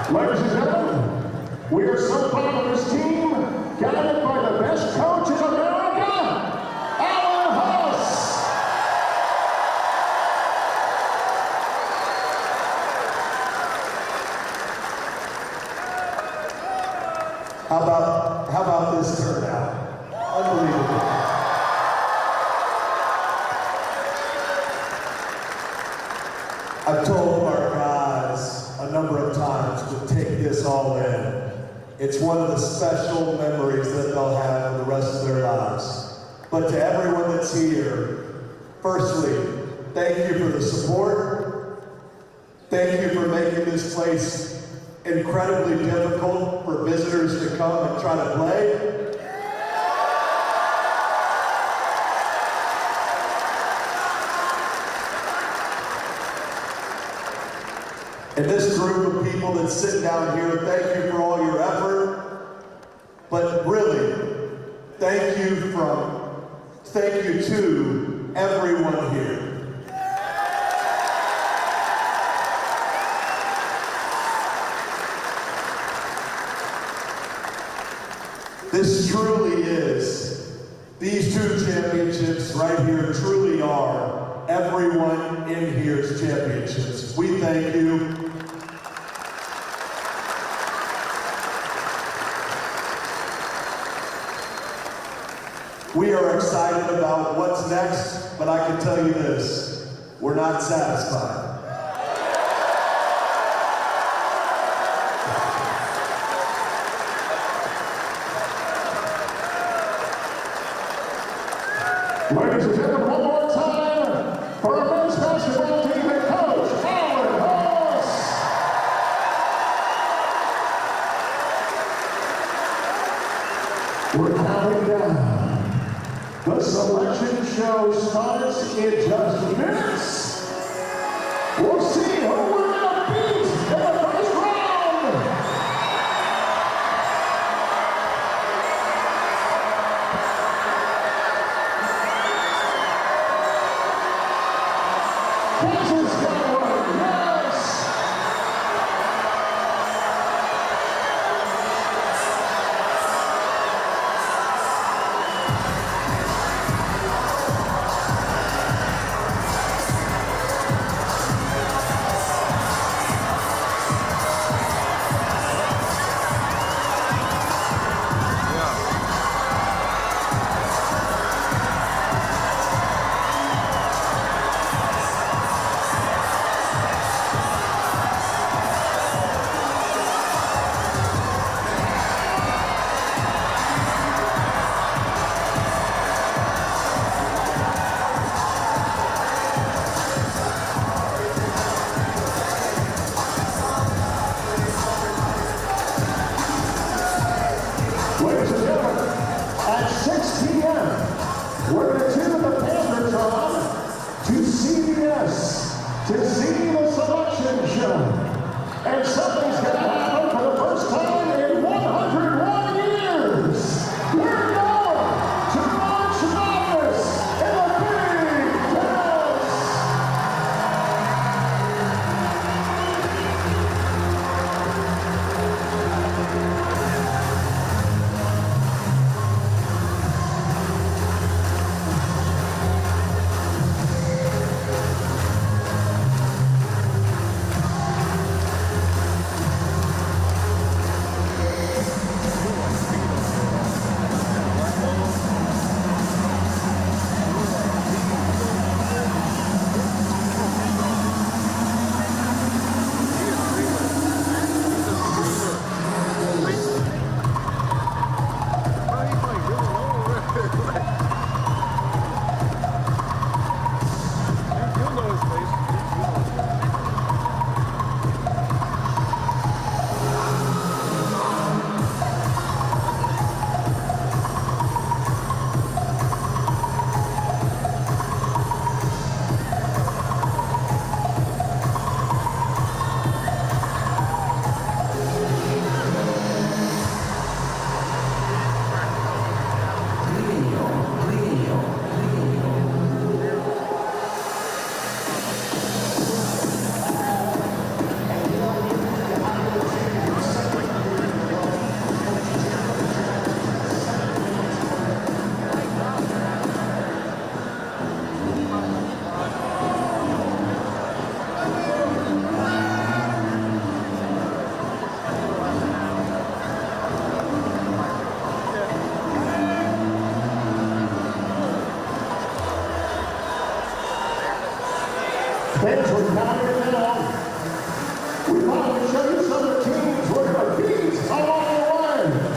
Ladies and gentlemen, we are so proud of this team, guided by the best coach in America, Alan Huss. How about this turnout? Unbelievable. I've told our guys a number of times to take this all in. It's one of the special memories that they'll have for the rest of their lives. But to everyone that's here, firstly, thank you for the support. Thank you for making this place incredibly difficult for visitors to come and try to play. And this group of people that's sitting down here, thank you for all your effort. But really, thank you to everyone here. This truly is, these two championships right here truly are everyone in here's championships. We thank you. We are excited about what's next, but I can tell you this, we're not satisfied. Ladies and gentlemen, one more time for our men's basketball team and coach, Alan Huss. We're counting down. The selection show starts in just minutes. We'll see who we're going to beat in the first round. Kansas Skyward, yes! Fans were counting down. We wanted to show you some of the teams we're going to beat along the way.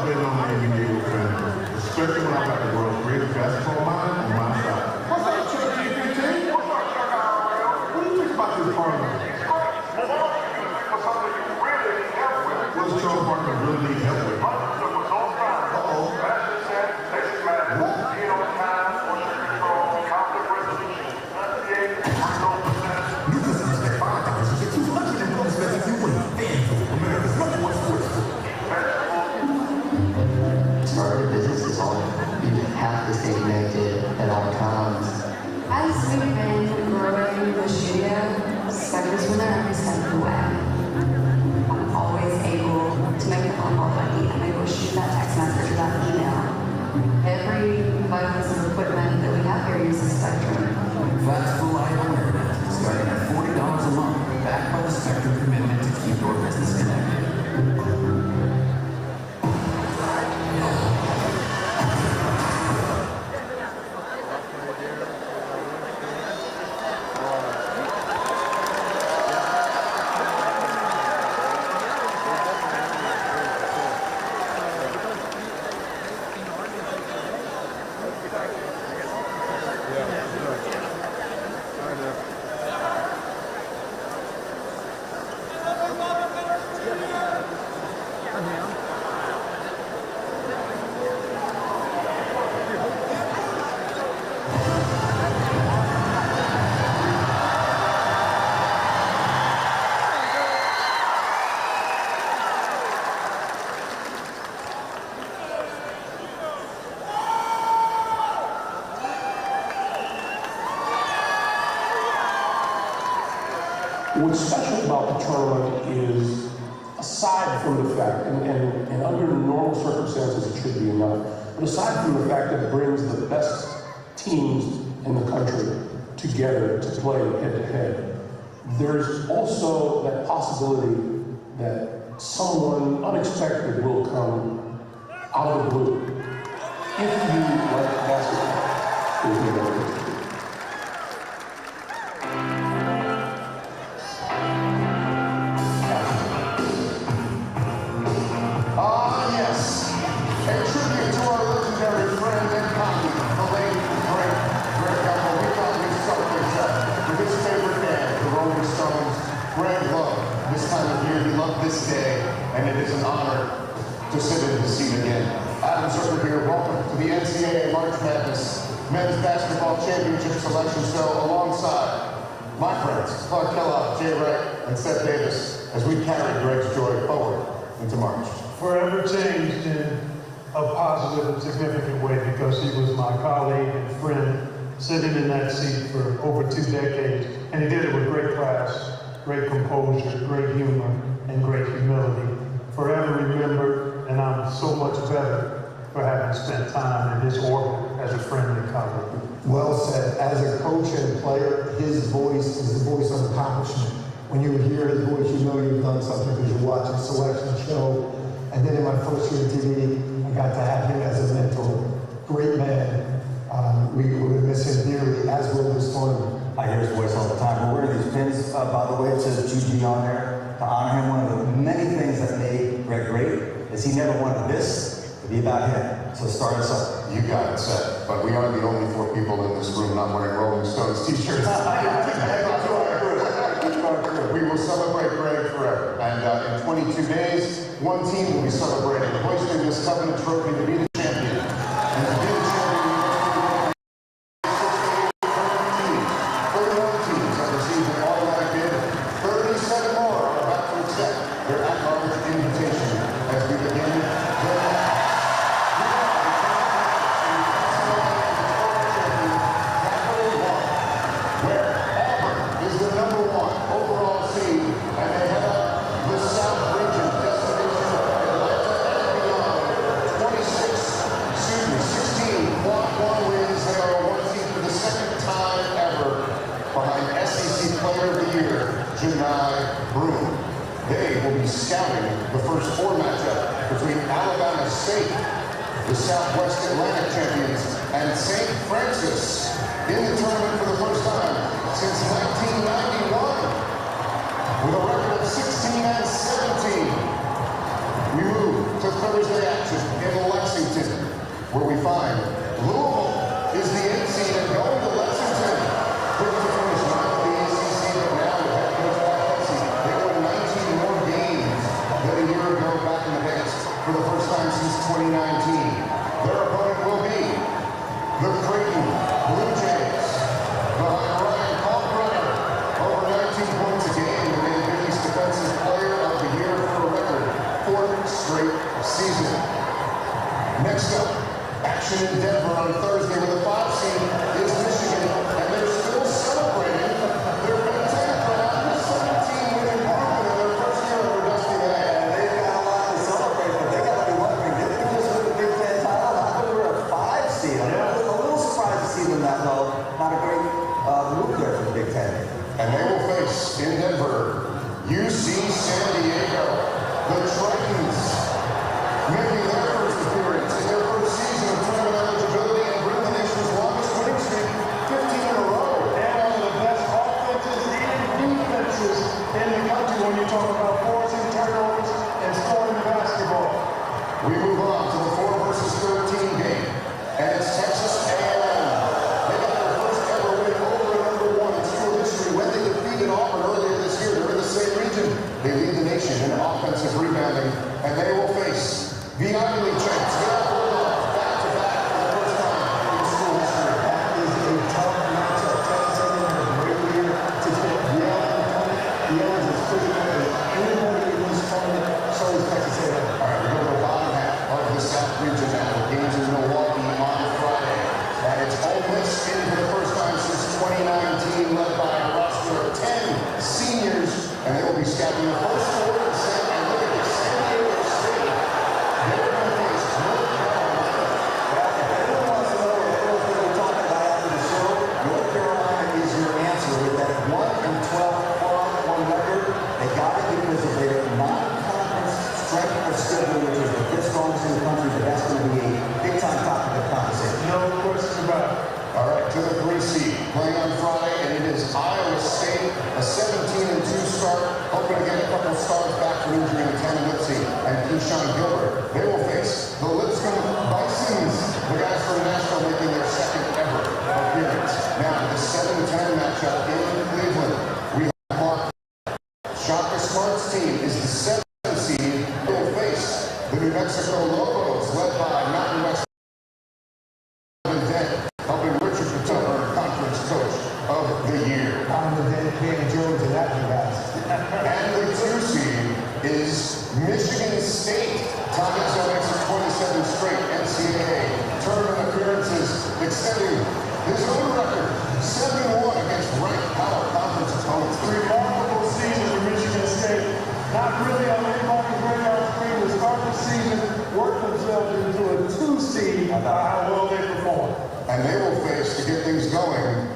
betting on the NBA with family, especially when I got the world's greatest basketball mind on my side. What's up, Chuck GPT? What's up, Chuck IRL? What do you think about this tournament? It's great. Well, what do you think for something you really need help with? What's Charles Barkley really need help with? Hunter was on time. Uh-oh. Master set, Texas matter. Being on time, motion control, conflict resolution, NCAA Tournament percentage. New customers get $5 to get $200 in bonus bets if you win. FanDuel, America's #1 sportsbook. Starting a business is hard. You have to stay connected at all times. As we've been growing the studio, suckers were there every step of the way. I'm always able to make the phone call if I need. I'm able to shoot that text message or that email. Every piece of equipment that we have here uses Spectrum. Flex full item internet starting at $40 a month, backed by the Spectrum commitment to keep your business connected. What's special about the tournament is, aside from the fact, and under normal circumstances it should be enough, but aside from the fact that it brings the best teams in the country together to play head-to-head, there's also that possibility that someone unexpected will come out of the blue. If you like basketball, if you like it. A tribute to our legendary friend and colleague, the late, great Greg Gumbel. We thought we'd celebrate that with his favorite band, the Rolling Stones. Greg loved this time of year. He loved this day, and it is an honor to sit in his seat again. Adam Zucker here. Welcome to the NCAA March Madness Men's Basketball Championship Selection Show alongside my friends, Clark Kellogg, Jay Wright, and Seth Davis, as we carry Greg's joy forward into March. Forever changed in a positive and significant way because he was my colleague and friend sitting in that seat for over 2 decades. And he did it with great class, great composure, great humor, and great humility. Forever remembered, and I'm so much better for having spent time in his orbit as a friend and colleague. Well said. As a coach and player, his voice is the voice of accomplishment. When you hear his voice, you know you've done something because you watch a selection show. And then in my first year at TV, I got to have him as a mentor. Great man. We would miss him dearly, as will this tournament. I hear his voice all the time. We're wearing these pins, by the way. It says GG on there to honor him. One of the many things that made Greg great is he never wanted this to be about him. So start us up. You got it, Seth. But we are the only 4 people in this room not wearing Rolling Stones t-shirts. We will celebrate Greg forever. And in 22 days, one team will be celebrating, hoisting this Covenant Trophy to be the champion. And to be the champion, 31 teams have received an automatic bid. 37 more are about to accept their at-large invitation as we begin the where Auburn is the #1 overall seed, and they head up the South Region destination Atlanta and beyond. 16 quad 1 wins. They are a 1 seed for the 2nd time ever, behind SEC Player of the Year, Janai Broome. They will be scouting the first 4 matchup between Alabama State, the Southwest Atlantic champions, and St. Francis in the tournament for the first time since 1991. With a record of 16-17, we move to Thursday action in Lexington, where we find Louisville is the 8th seed and going to Lexington. Quick to finish not the ACC, but now with head coach Pat Kelsey. They won 19 more games than a year ago back in the days for the first time since 2019. Their opponent will be the Creighton Blue Jays. Behind Ryan Kalkbrenner, over 19 points a game, and named Big East Defensive Player of the Year for a record 4th straight season. Next up, action in Denver on Thursday with a 5 seed is Michigan, and they're still celebrating their Big Ten crown, the 17-win improvement in their first year under Dusty May. And they've got a lot to celebrate, but they got to be wondering, did we just win the Big Ten title? How come we're a 5 seed? I'm a little surprised to see them that low. Not a great move there for the Big Ten. And they will face in Denver, UC San Diego, the Tritons, making their first appearance in their first season of tournament eligibility and bring the nation's longest winning streak, 15 in a row. And one of the best offenses and defenses in the country when you talk about forcing turnovers and scoring basketball. We move on to the 4 versus 13 game, and it's Texas A&M. They got their first ever win over #1 in school history when they defeated Auburn earlier this year. They're in the same region. They lead the nation in offensive rebounding, and they will face the Ivy League champs. They are Bulldogs back-to-back for the first time in school history. That is a tough matchup. Texas A&M had a great year to get Yale in the tournament. Yale is as physical as anybody in this tournament. So is Texas A&M. All right, we go to the bottom half of the South region now. The games in Milwaukee on Friday. And it's Ole Miss in for the first time since 2019, led by a roster of 10 seniors. And they will be scouting the first 4 in San, and look at this, San Diego State. They're going to face North Carolina. Well, if anyone wants to know what Phil's going to be talking about after the show, North Carolina is your answer with that 1-12 4-1 record. They got it because of their non-conference strength of schedule, which is the fifth strongest in the country, but that's going to be a big-time topic of conversation. No question about it. All right, to the 3 seed, playing on Friday, and it is Iowa State, a 17-2 start, hoping to get a couple stars back from injury in Tanner Lipsey and Keyshawn Gilbert. They will face the Lipscomb Bisons, the guys from Nashville making their second ever appearance. Now, the 7-10 matchup in Cleveland, we have Mark. Shaka Smart's team is the 7th seed. They will face the New Mexico Lobos, led by Mountain West. Helping Richard Patel, conference coach of the year. I'm the dedicated Jones and that guys. And the 2 seed is Michigan State. Tom Izzo makes his 27th straight NCAA tournament appearances, extending his own record, 7-1 against ranked power conference opponents. Remarkable season for Michigan State. Not really on anybody's radar screen to start the season, work themselves into a 2 seed by how well they perform. And they will face, to get things going,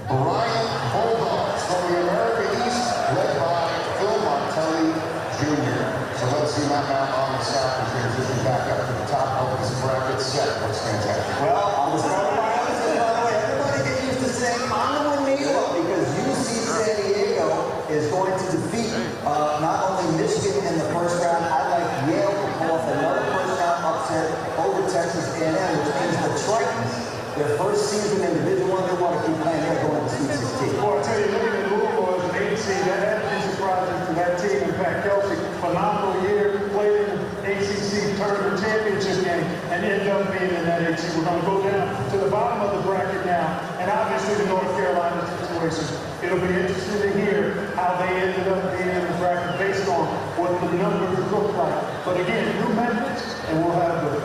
Bryant Bulldogs from the America East, led by Phil Martelli Jr. So let's zoom out now on the South and transition back up to the top of this bracket set. What's fantastic? Well, on the start of my episode, by the way, everybody get used to saying Iowa Neva because UC San Diego is going to defeat not only Michigan in the first round. I like Yale to pull off another first round upset over Texas A&M, which means the Tritons, their first season in Division I, they want to keep playing. They're going to Sweet 16. Well, I tell you, looking at Louisville as an 8 seed, that had to be surprising for that team. And Pat Kelsey, phenomenal year, played in the ACC Tournament Championship game, and ended up being in that 8 seed. We're going to go down to the bottom of the bracket now, and obviously the North Carolina situation. It'll be interesting to hear how they ended up being in the bracket based on what the numbers look like. But again, new methods, and we'll have the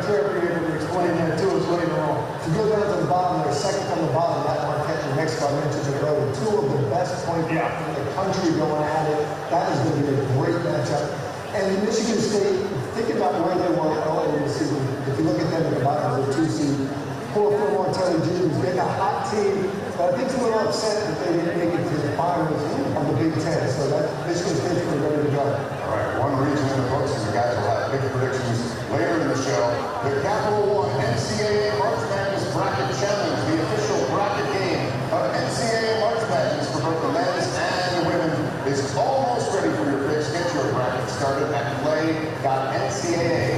chair be able to explain that to us later on. If you go down to the bottom, they're second from the bottom, that Marquette, New Mexico, I mentioned it earlier. 2 of the best point guards in the country going at it. That is going to be a great matchup. And Michigan State, think about where they were earlier in the season. If you look at them at the bottom of the 2 seed, poor Phil Martelli Jr. is getting a hot team, but I think he's a little upset that they didn't make it to the finals of the Big Ten. So that Michigan State's pretty ready to go. All right, one region in the books, and the guys will have big predictions later in the show. The Capital One NCAA March Madness Bracket Challenge, the official bracket game of NCAA March Madness for both the men's and women, is almost ready for your picks. Get your bracket started at play.ncaa.com.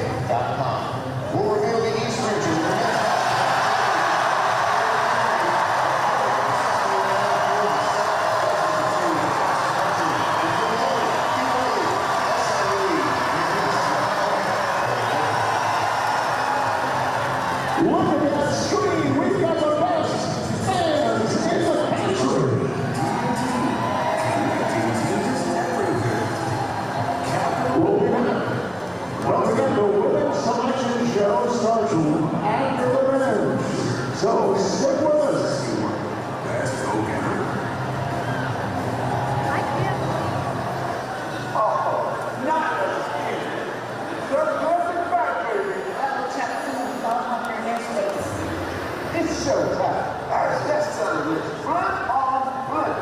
Look at that screen. We've got the best fans in the country. We'll be back. Don't forget, the women's selection show starts after the men's. So stick with us. Let's go get her. It's showtime. Let's celebrate. Front on front.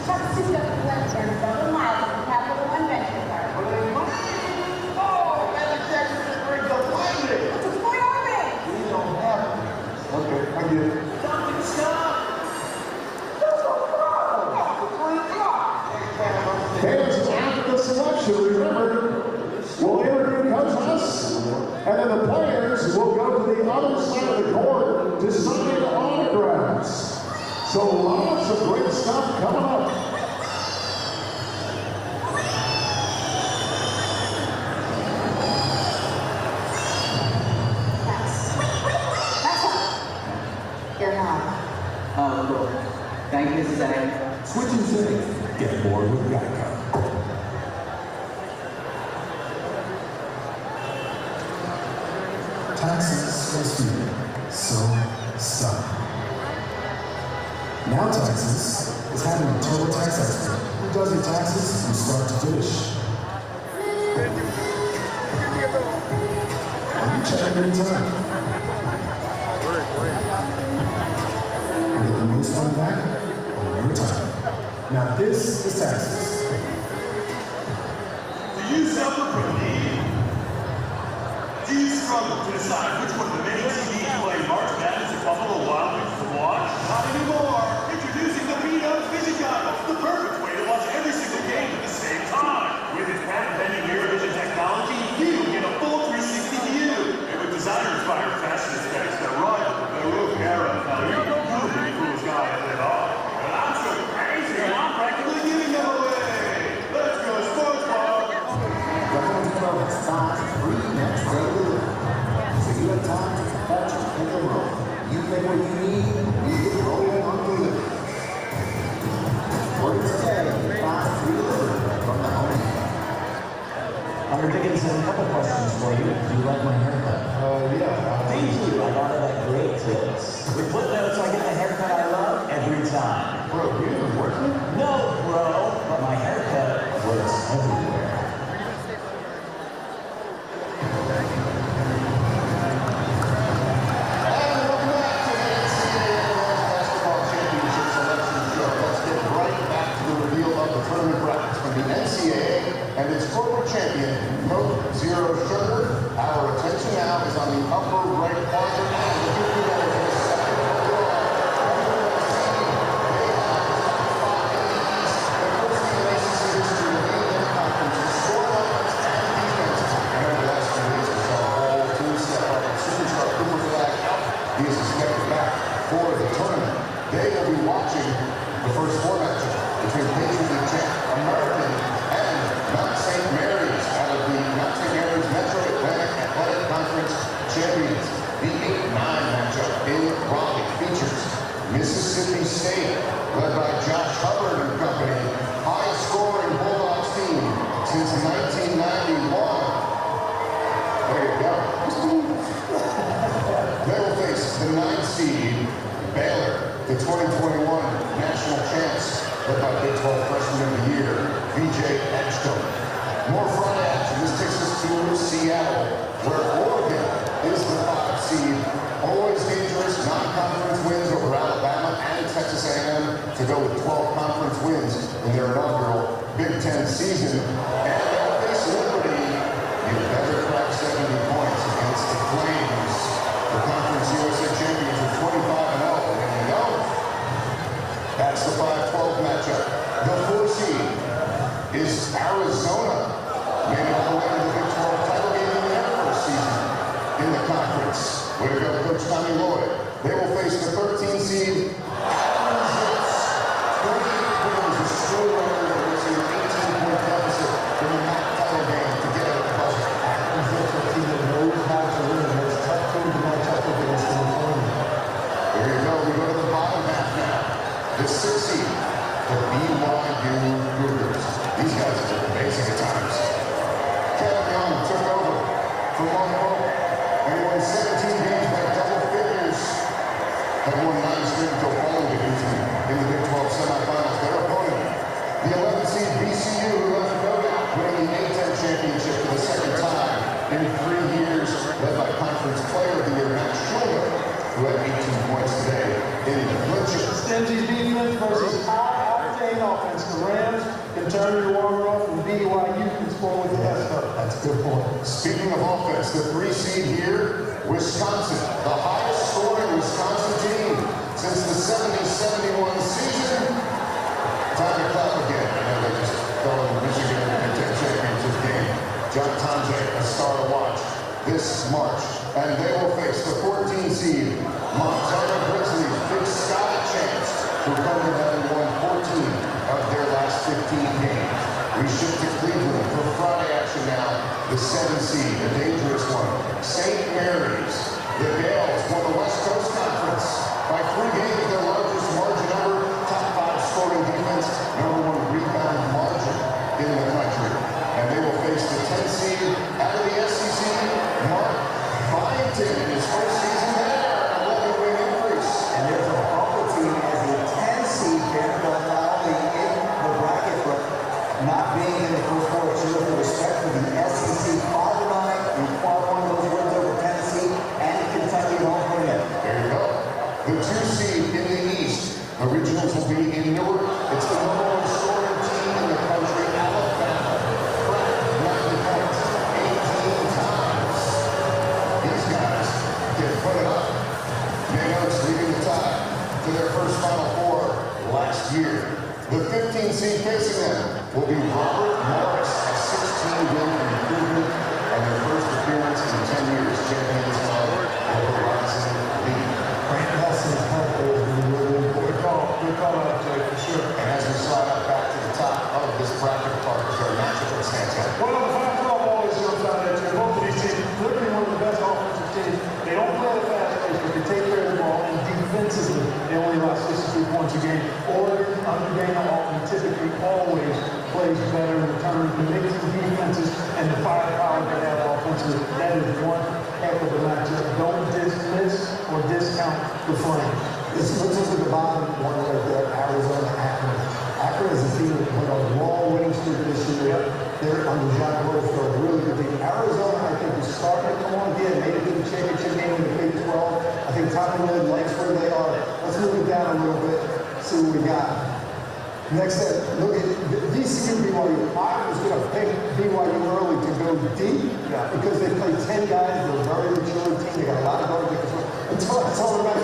Chuck suit up the Wednesday, double miles at the Capital One Venture Park. Oh, and the Jackson brings the lightning. It's a point already. We don't have it. Okay, I get it. Something stop. Fans after the selection, remember, we'll interview Coach Huss, and then the players will go to the other side of the court to sign autographs. So lots of great stuff coming up. That's up. You're not. Oh, cool. Thank you, Mrs. A. Switching settings. Get bored with Geico. Taxes was few, so stop. Now Taxes is having a TurboTax expert who does your taxes from start to finish. And you check anytime. And get the most fun back on your time. Now this is Taxes. Do you suffer from need? Do you struggle to decide which one of the many TVs playing March Madness and Buffalo Wild Wings to watch? Not anymore! Introducing the Beat-Up Vision Goggles, the perfect way to watch every single game at the same time. With its patent-pending mirror vision technology, you get a full 360 view. And with designer-inspired fashion aesthetics that rival the Baroque era of Paris, you'll be the coolest guy at it all. And I'm so crazy, I'm practically giving them away. Let's go, Sports Bar! It's time for next day delivery. So you have time to catch and go roll. You pick what you need, you get rolling on delivery. Order today, find free delivery from the home. Dr. Dickinson, a couple questions for you. Do you like my haircut? Yeah. Thank you. I got it at Great Tips. With footnotes, I get the haircut I love every time. Bro, you been working? No, bro, but my haircut works everywhere. From the NCAA and its corporate champion, Coke Zero Sugar. Our attention now is on the upper right quadrant. And looking together for the second overall. They have the first in ACC history to lead their conference in scoring offense and defense. And over the last 2 weeks, we saw a whole team step up and superstar Cooper Flag out. He is expected back for the tournament. They will be watching the first four matchup between Patriot League champ American and Mount St. Mary's out of the Mount St. Mary's Metro Atlantic Athletic Conference champions. The 8-9 matchup in Raleigh features Mississippi State, led by Josh Hubbard and company, high-scoring Bulldogs team since 1991. There you go. They will face the 9th seed Baylor, the 2021 national champs, led by Big 12 Freshman of the Year, VJ Edgecombe. More Friday action. This takes us to Seattle, where Oregon is the 5th seed. Always dangerous non-conference wins over Alabama and Texas A&M to go with 12 conference wins in their inaugural Big Ten season. And they'll face Liberty. You better crack 70 points against the Flames. The Conference USA champions are 25-0. And you know, that's the 5-12 matchup. The 4 seed is Arizona. Made it all the way to the Big 12 title game in their first season in the conference. Way to go, Coach Tommy Lloyd. They will face the 13 seed Athens Hits. 28 wins, a straight record that was an 18-point deficit in the MAC title game to get out of the buzzer. Athens Hits are a team that knows how to win. It's tough team to match up against in the today in the clincher. Stingy defense versus high-octane offense. The Rams can turn your water off, and BYU can score with the S-Cup. That's a good point. Speaking of offense, the 3 seed here, Wisconsin, the highest scoring Wisconsin team since the 70-71 season. Time to clap again. I know they just fell in Michigan in the Big Ten Championship game. John Tonje, a star to watch this March. And they will face the 14 seed Montana Grizzlies, Big Sky champs, who come to having won 14 of their last 15 games. We shift to Cleveland for Friday action now. The 7 seed, a dangerous one. St. Mary's. The Gales won the West Coast Conference by 3 games, their largest margin ever. Top 5 scoring defense, number 1 rebound margin in the country. And they will face the 10 seed out of the SEC, Mark Byington, in his first season there, an 11-win increase. And there's a bubble team as a 10 seed there, but not only in the bracket, but not being in the first 4. Shows the respect for the SEC 5-9 and qualifying those wins over Tennessee and Kentucky home for them. There you go. The 2 seed in the East. The Regionals will be in Newark. It's the number 1 scoring team in the country, Alabama. 90 points, 18 times. These guys get put it up. Mayos leading the tie to their first Final Four last year. The 15 seed facing them will be Robert Morris, a 16-win improvement, and their first appearance in 10 years, champions of the Horizon League. Grant Nelson's help there has been really important. Good call out, Jay, for sure. And as we slide up back to the top of this bracket, Parker, our matchup at Santana. Well, the 5-12 always jumps out at you. Both of these teams, literally one of the best offensive teams. They don't play at a fast pace, but they take care of the ball. And defensively, they only allow 63 points a game. Oregon, under Dana Altman, typically always plays better in return. The mixing defenses and the firepower they have offensively. That is one heck of a matchup. Don't dismiss or discount the Flames. Let's look at the bottom one right there, Arizona, Akron. Akron is a team that went on a long winning streak this year. They're under John Rose for a really good team. Arizona, I think, is starting to come on again. Made it to the championship game in the Big 12. I think Tommy really likes where they are. Let's move it down a little bit, see what we got. Next up, look at VCU BYU. I was going to pick BYU early to go deep because they play 10 guys. They're a very mature team. They got a lot of guard. Until I told them about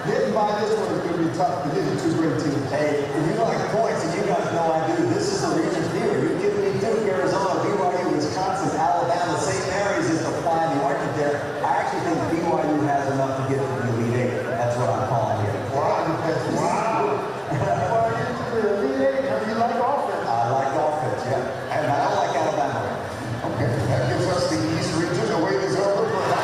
getting by this one is going to be tough. These are 2 great teams. Hey, if you like points, and you guys know I do, this is the region theory. You're giving me Duke, Arizona, BYU, Wisconsin, Alabama, St. Mary's is the fly in the market there. I actually think BYU has enough to get to the Elite 8. That's what I'm calling here. Wow. The Elite 8, you like offense? I like offense, yeah. And I don't like Alabama. Okay, that gives us the East region. The wait is over for that.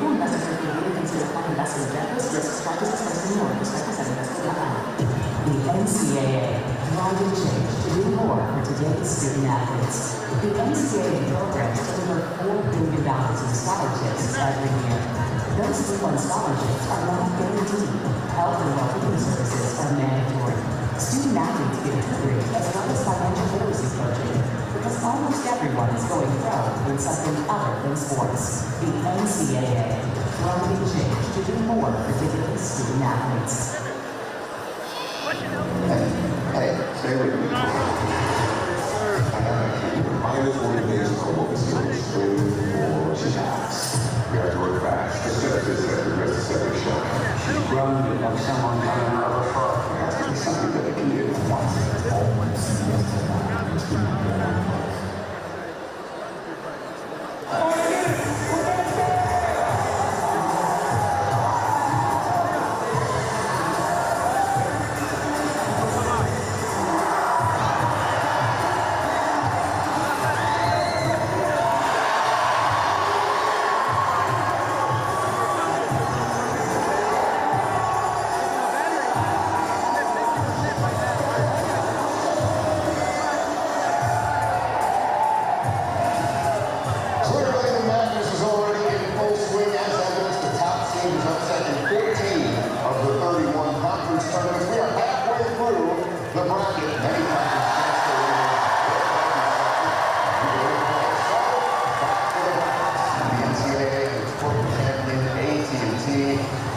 Before investors are created, consider fund investing objectives, risks, charges, expenses, and more with respect to said investment outcome. The NCAA, driving change to do more for today's student athletes. The NCAA programs deliver $4 billion in scholarships every year. Those free-fund scholarships are not guaranteed. Health and well-being services are mandatory. Student athletes get tutoring as well as financial literacy coaching because almost everyone is going pro in something other than sports. The NCAA, driving change to do more for today's student athletes. Hey, stay with me. Minus organization for what we see on the screen for shots. We have to work fast. The set is set the rest of the show. She's grounded like someone coming out of her heart. There has to be something that they can do once it's always tournaments. We are halfway through the bracket. Many conference the NCAA and tournament champion AT&T.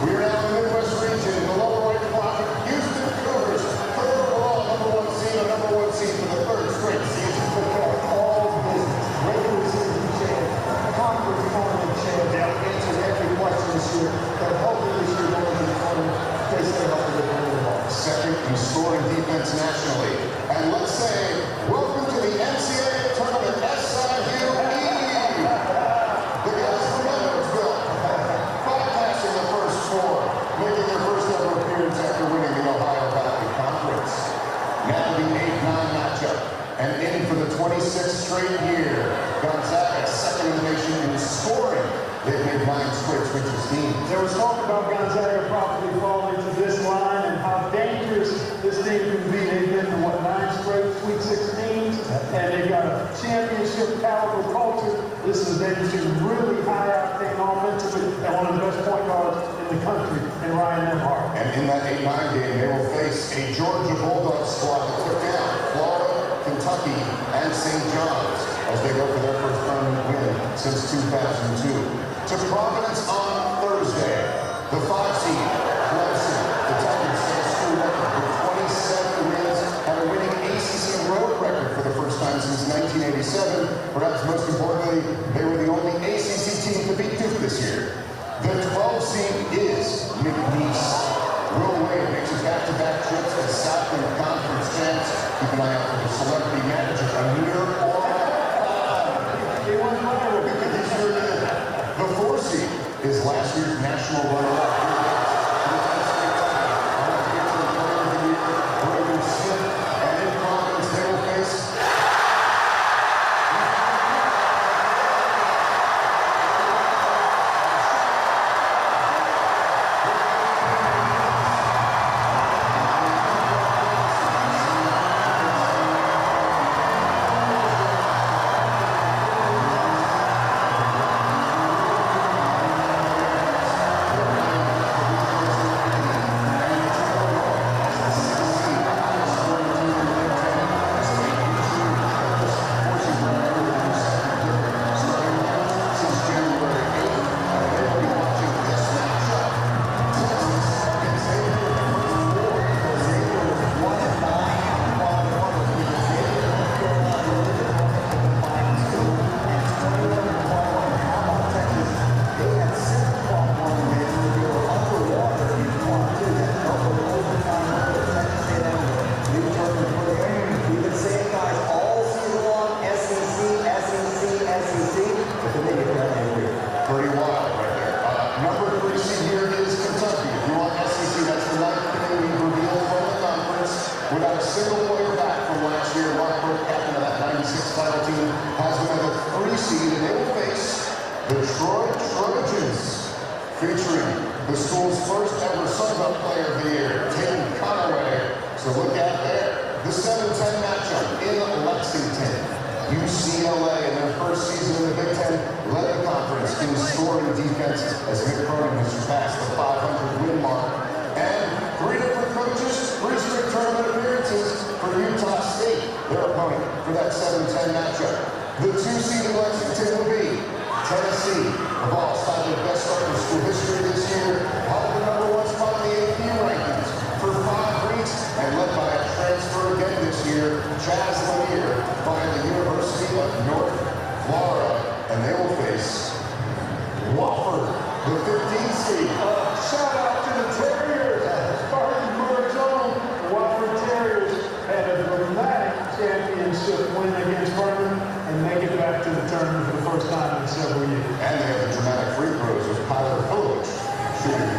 We are now in the Midwest region, the lower right quadrant. Houston Cougars, third overall, #1 seed, or #1 seed for the third straight season. Took care of all business. Regular season champ, conference tournament champ. They'll answer every question this year. They're hoping this year going to the tournament. They stay healthy with the ball. Second in scoring defense nationally. And let's say, welcome to the NCAA Tournament, SIUE. The guys from Edwardsville, bypassing the first four, making their first ever appearance after winning the Ohio Valley Conference. Now the 8-9 matchup. And in for the 26th straight year, Gonzaga, second in the nation in scoring. They've made 9 straight switches teams. There was talk about Gonzaga probably falling to this line and how dangerous this team can be. They've been to, 9 straight Sweet 16s, and they've got a championship caliber culture. This is they just really high octane offensively, and one of the best point guards in the country, and Ryan Nembhard. And in that 8-9 game, they will face a Georgia Bulldogs squad that took down Florida, Kentucky, and St. John's as they go for their first tournament win since 2002. To Providence on Thursday, the 5 seed, Clemson, the Tigers set a school record with 27 wins and a winning ACC road record for the first time since 1987. Perhaps most importantly, they were the only ACC team to beat Duke this year. The 12 seed is McNeese. Will Wade makes his back-to-back trips as Southland Conference champs. Keep an eye out for the celebrity manager, Amir or He won viral. He sure did. The 4 seed is last year's national runner-up. And in Providence, they will face pretty wild right there. Number 3 seed here is Kentucky. If you want SEC, that's the 9th thing we've revealed from the conference. Without a single player back from last year, Mark Burke, captain of that 96 final team, has them at the 3 seed, and they will face the Detroit Trojans. featuring the school's first ever Suns Up Player of the Year, Tim Conaway. So look out there. The 7-10 matchup in Lexington. UCLA in their first season in the Big Ten led the conference in scoring defense as Mick Cronin has surpassed the 500 win mark. And 3 different coaches, 3 straight tournament appearances for Utah State, their opponent for that 7-10 matchup. The 2 seed in Lexington will be Tennessee. The Vols had their best start in school history this year, held the #1 spot in the AP rankings for 5 weeks, and led by a transfer again this year, Chaz Lanier, by the University of North Florida, and they will face Wofford, the 15th seed. Shout out to the Terriers. Spartan Burr's own Wofford Terriers had a dramatic championship win against Spartan and make it back to the tournament for the first time in several years. And they have the dramatic free throws with Tyler Phillips shooting.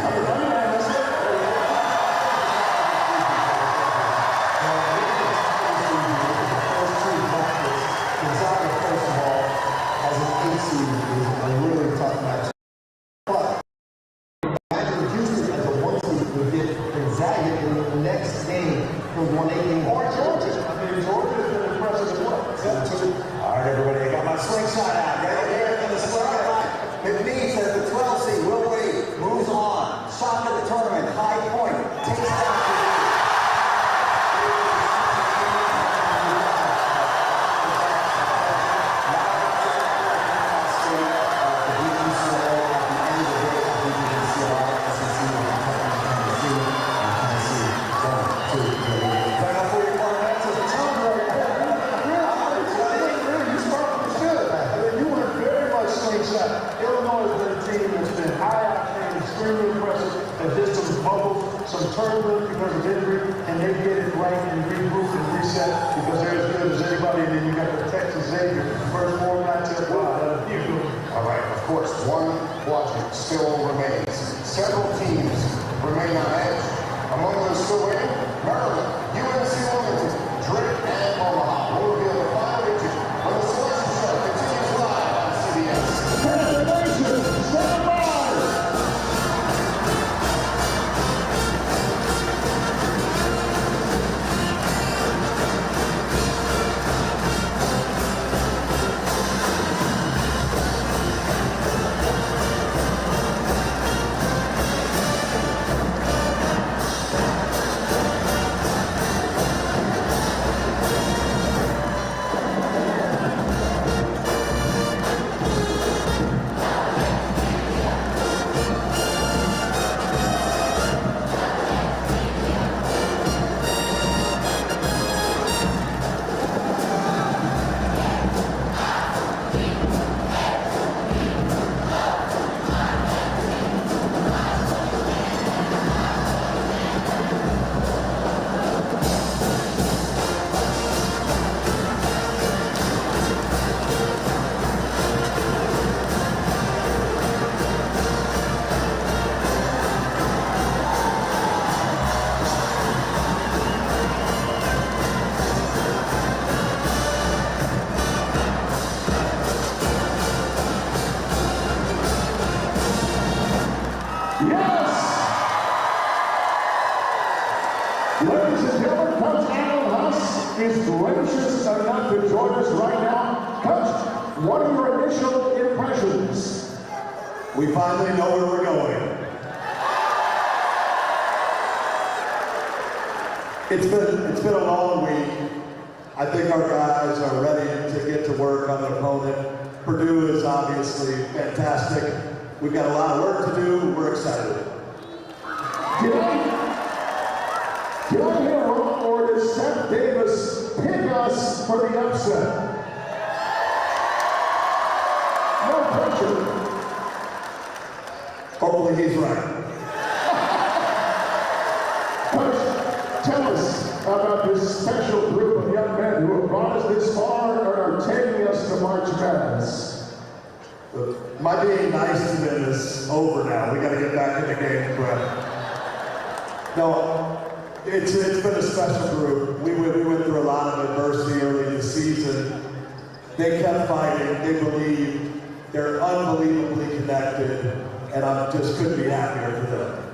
Is gracious enough to join us right now. Coach, what are your initial impressions? We finally know where we're going. It's been a long week. I think our guys are ready to get to work on the opponent. Purdue is obviously fantastic. We've got a lot of work to do. We're excited. Did I hear wrong, or did Seth Davis pick us for the upset? No pressure. Hopefully he's right. Coach, tell us about this special group of young men who have brought us this far and are taking us to March Madness. My being nice to them is over now. We got to get back in the game, but no. It's been a special group. We went through a lot of adversity early in the season. They kept fighting. They believed. They're unbelievably connected. and I just couldn't be happier for them.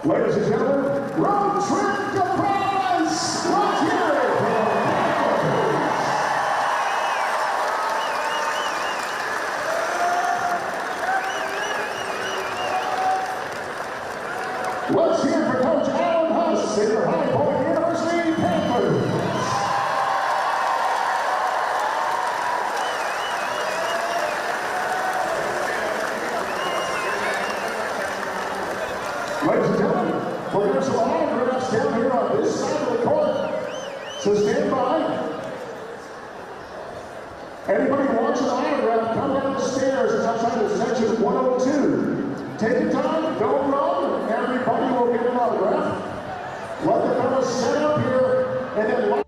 Ladies and gentlemen, road trip to France! Let's hear it for the Panthers! Let's hear it for Coach Alan Huss and your High Point University Panthers! Ladies and gentlemen, we're going to have some autographs down here on this side of the court. So stand by. Anybody who wants an autograph, come down the stairs. It's outside of section 102. Take your time, don't run. Everybody will get an autograph. Let the fellas set up here and then